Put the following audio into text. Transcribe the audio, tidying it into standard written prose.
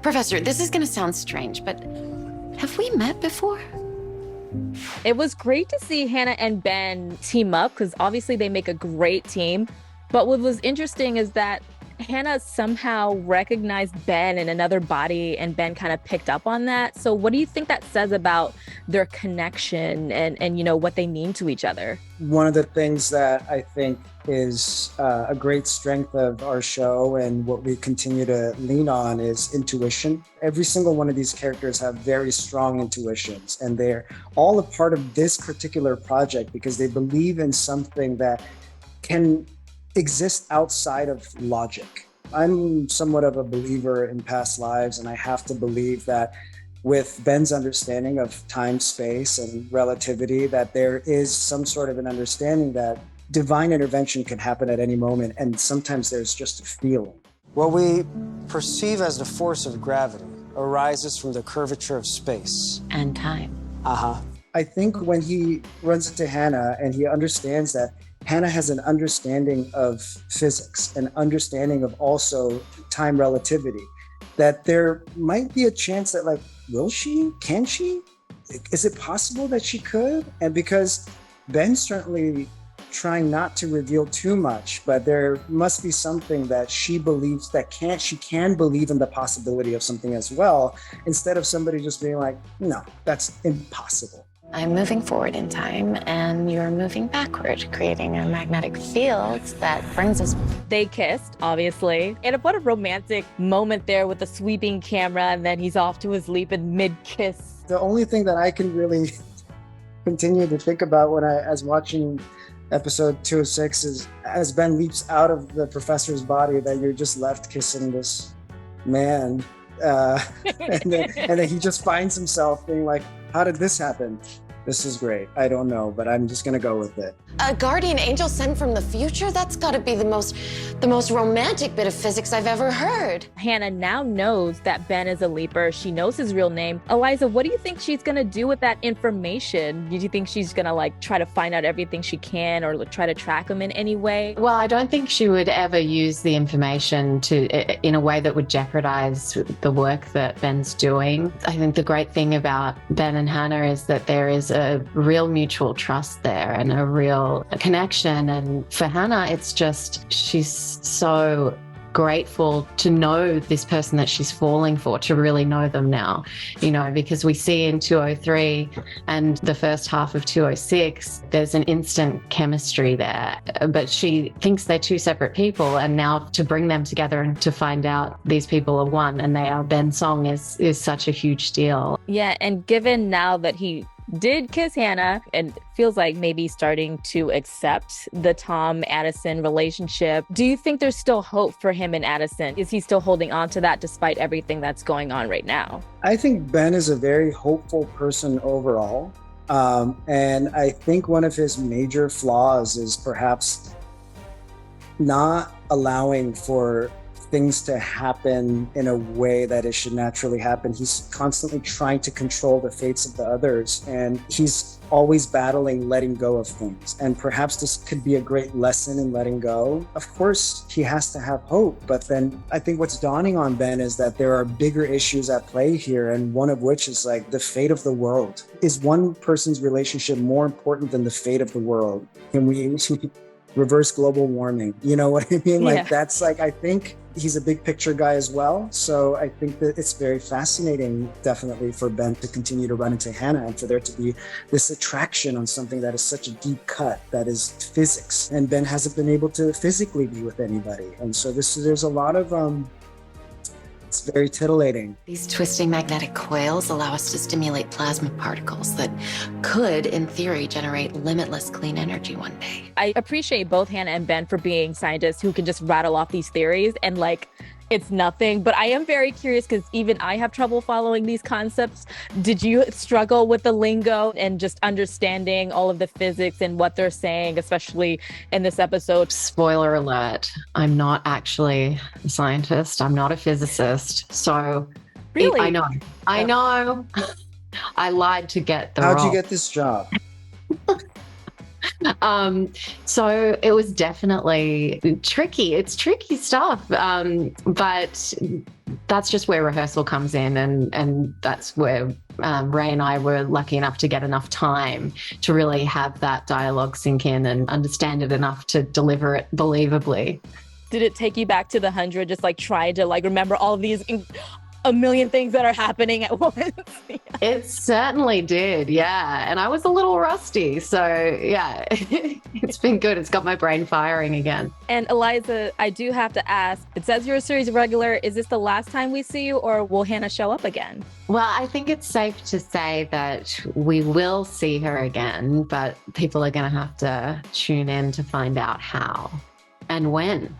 Professor, this is going to sound strange, but have we met before? It was great to see Hannah and Ben team up because obviously they make a great team. But what was interesting is that Hannah somehow recognized Ben in another body and Ben kind of picked up on that. So what do you think that says about their connection and what they mean to each other? One of the things that I think is a great strength of our show and what we continue to lean on is intuition. Every single one of these characters have very strong intuitions, and they're all a part of this particular project because they believe in something that can exist outside of logic. I'm somewhat of a believer in past lives, and I have to believe that with Ben's understanding of time, space, and relativity, that there is some sort of an understanding that divine intervention can happen at any moment, and sometimes there's just a feeling. What we perceive as the force of gravity arises from the curvature of space. And time. I think when he runs into Hannah and he understands that Hannah has an understanding of physics, an understanding of also time relativity, that there might be a chance that, like, will she? Can she? Is it possible that she could? And because Ben's certainly trying not to reveal too much, but there must be something that she believes that she can believe in the possibility of something as well, instead of somebody just being like, no, that's impossible. I'm moving forward in time, and you're moving backward, creating a magnetic field that brings us. They kissed, obviously. And what a romantic moment there with the sweeping camera, and then he's off to his leap in mid-kiss. The only thing that I can really continue to think about when I was watching episode 206 is as Ben leaps out of the professor's body, that you're just left kissing this man. And then he just finds himself being like, how did this happen? This is great. I don't know, but I'm just gonna go with it. A guardian angel sent from the future? That's gotta be the most romantic bit of physics I've ever heard. Hannah now knows that Ben is a leaper. She knows his real name. Eliza, what do you think she's gonna do with that information? Do you think she's gonna try to find out everything she can or try to track him in any way? Well, I don't think she would ever use the information in a way that would jeopardize the work that Ben's doing. I think the great thing about Ben and Hannah is that there is a real mutual trust there and a real connection. And for Hannah, it's just, she's so grateful to know this person that she's falling for, to really know them now, because we see in 203 and the first half of 206, there's an instant chemistry there, but she thinks they're two separate people. And now to bring them together and to find out these people are one and they are Ben Song is such a huge deal. Yeah. And given now that he did kiss Hannah and feels like maybe starting to accept the Tom Addison relationship, do you think there's still hope for him and Addison? Is he still holding on to that despite everything that's going on right now? I think Ben is a very hopeful person overall. And I think one of his major flaws is perhaps not allowing for things to happen in a way that it should naturally happen. He's constantly trying to control the fates of the others, and he's always battling letting go of things. And perhaps this could be a great lesson in letting go. Of course, he has to have hope, but then I think what's dawning on Ben is that there are bigger issues at play here, and one of which is like the fate of the world. Is one person's relationship more important than the fate of the world? Can we reverse global warming? You know what I mean? Like, that's like, I think he's a big picture guy as well. So I think that it's very fascinating, definitely, for Ben to continue to run into Hannah and for there to be this attraction on something that is such a deep cut, that is physics. And Ben hasn't been able to physically be with anybody. And so there's a lot of, it's very titillating. These twisting magnetic coils allow us to stimulate plasma particles that could, in theory, generate limitless clean energy one day. I appreciate both Hannah and Ben for being scientists who can just rattle off these theories and it's nothing. But I am very curious because even I have trouble following these concepts. Did you struggle with the lingo and just understanding all of the physics and what they're saying, especially in this episode? Spoiler alert, I'm not actually a scientist. I'm not a physicist. So really? I know. I lied to get the How'd role. you get this job? So it was definitely tricky. It's tricky stuff. But that's just where rehearsal comes in. And that's where Ray and I were lucky enough to get enough time to really have that dialogue sink in and understand it enough to deliver it believably. Did it take you back to the 100, just like trying to like remember all of these a million things that are happening at once? It certainly did, yeah. And I was a little rusty. So, yeah, it's been good. It's got my brain firing again. And Eliza, I do have to ask, it says you're a series regular. Is this the last time we see you, or will Hannah show up again? Well, I think it's safe to say that we will see her again, but people are going to have to tune in to find out how and when.